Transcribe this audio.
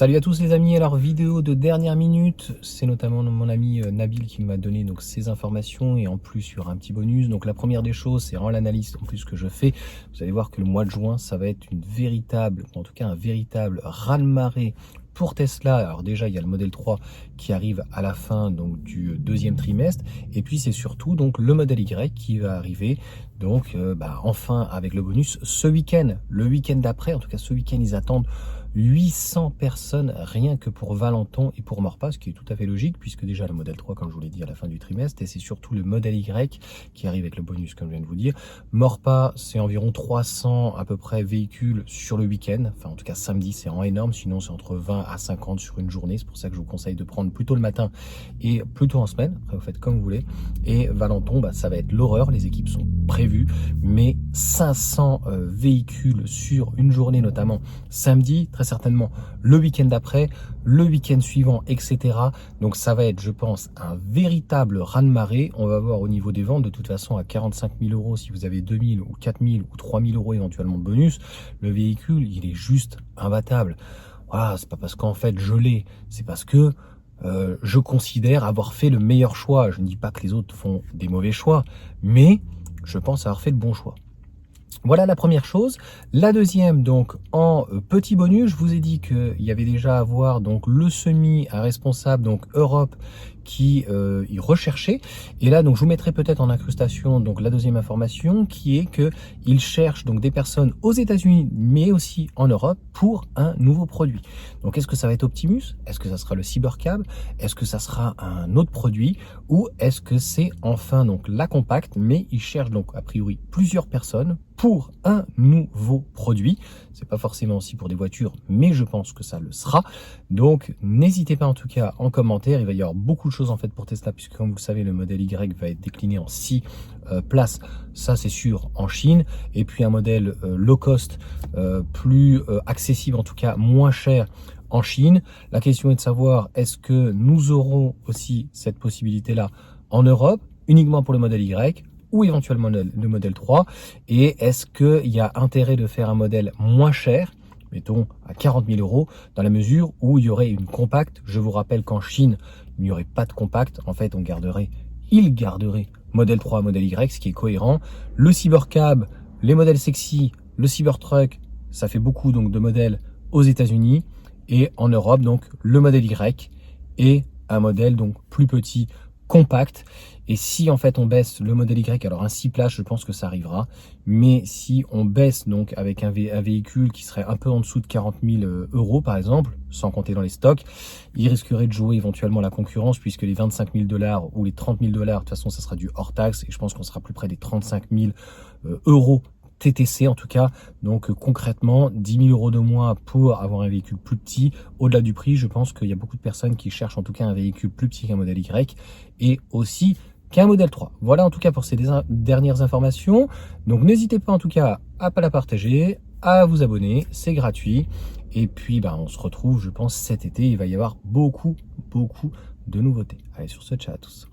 Salut à tous les amis, alors vidéo de dernière minute, c'est notamment mon ami Nabil qui m'a donné donc ces informations et en plus il y aura un petit bonus. Donc la première des choses, c'est en l'analyse en plus que je fais, vous allez voir que le mois de juin ça va être une véritable, en tout cas un véritable raz-de-marée pour Tesla. Alors déjà il y a le modèle 3 qui arrive à la fin donc du deuxième trimestre et puis c'est surtout donc le modèle Y qui va arriver donc enfin avec le bonus ce week-end, le week-end d'après. En tout cas ce week-end ils attendent 800 personnes rien que pour Valenton et pour Morpa, ce qui est tout à fait logique puisque déjà le modèle 3 comme je vous l'ai dit à la fin du trimestre et c'est surtout le modèle Y qui arrive avec le bonus comme je viens de vous dire. Morpa c'est environ 300 à peu près véhicules sur le week-end, enfin en tout cas samedi c'est en énorme, sinon c'est entre 20 à 50 sur une journée, c'est pour ça que je vous conseille de prendre plutôt le matin et plutôt en semaine, après vous faites comme vous voulez. Et Valenton ça va être l'horreur, les équipes sont prévues, mais 500 véhicules sur une journée notamment samedi, très certainement le week-end d'après, le week-end suivant, etc. Donc ça va être, je pense, un véritable raz-de-marée. On va voir au niveau des ventes, de toute façon, à 45 000 euros, si vous avez 2 000 ou 4 000 ou 3 000 euros éventuellement de bonus, le véhicule, il est juste imbattable. Voilà, c'est pas parce qu'en fait je l'ai, c'est parce que je considère avoir fait le meilleur choix. Je ne dis pas que les autres font des mauvais choix, mais je pense avoir fait le bon choix. Voilà la première chose. La deuxième, donc en petit bonus, je vous ai dit qu'il y avait déjà à voir donc le semi à responsable donc Europe qui y recherchait. Et là donc je vous mettrai peut-être en incrustation donc la deuxième information qui est que il cherche donc des personnes aux États-Unis mais aussi en Europe pour un nouveau produit. Donc est-ce que ça va être Optimus? Est-ce que ça sera le Cybercab? Est-ce que ça sera un autre produit? Ou est-ce que c'est enfin donc la compacte? Mais il cherche donc a priori plusieurs personnes pour un nouveau produit. C'est pas forcément aussi pour des voitures, mais je pense que ça le sera. Donc n'hésitez pas en tout cas en commentaire. Il va y avoir beaucoup de choses en fait pour Tesla, puisque comme vous le savez, le modèle Y va être décliné en 6 places, ça c'est sûr, en Chine. Et puis un modèle low cost, plus accessible, en tout cas moins cher en Chine. La question est de savoir, est-ce que nous aurons aussi cette possibilité-là en Europe, uniquement pour le modèle Y, ou éventuellement le modèle 3, et est-ce qu'il y a intérêt de faire un modèle moins cher, mettons à 40 000 euros, dans la mesure où il y aurait une compacte. Je vous rappelle qu'en Chine, il n'y aurait pas de compacte, en fait il garderait modèle 3, modèle Y, ce qui est cohérent. Le Cybercab, les modèles sexy, le Cybertruck, ça fait beaucoup donc de modèles aux États-Unis, et en Europe donc le modèle Y et un modèle donc plus petit, compact. Et si en fait on baisse le modèle Y, alors un 6 places je pense que ça arrivera, mais si on baisse donc avec un véhicule qui serait un peu en dessous de 40 000 euros par exemple, sans compter dans les stocks, il risquerait de jouer éventuellement la concurrence, puisque les 25 000 $ ou les 30 000 $, de toute façon ça sera du hors taxe, et je pense qu'on sera plus près des 35 000 euros TTC en tout cas. Donc concrètement 10 000 euros de moins pour avoir un véhicule plus petit. Au-delà du prix, je pense qu'il y a beaucoup de personnes qui cherchent en tout cas un véhicule plus petit qu'un modèle Y et aussi qu'un modèle 3. Voilà en tout cas pour ces dernières informations. Donc n'hésitez pas en tout cas à la partager, à vous abonner, c'est gratuit. Et puis on se retrouve, je pense, cet été. Il va y avoir beaucoup de nouveautés. Allez, sur ce, ciao à tous.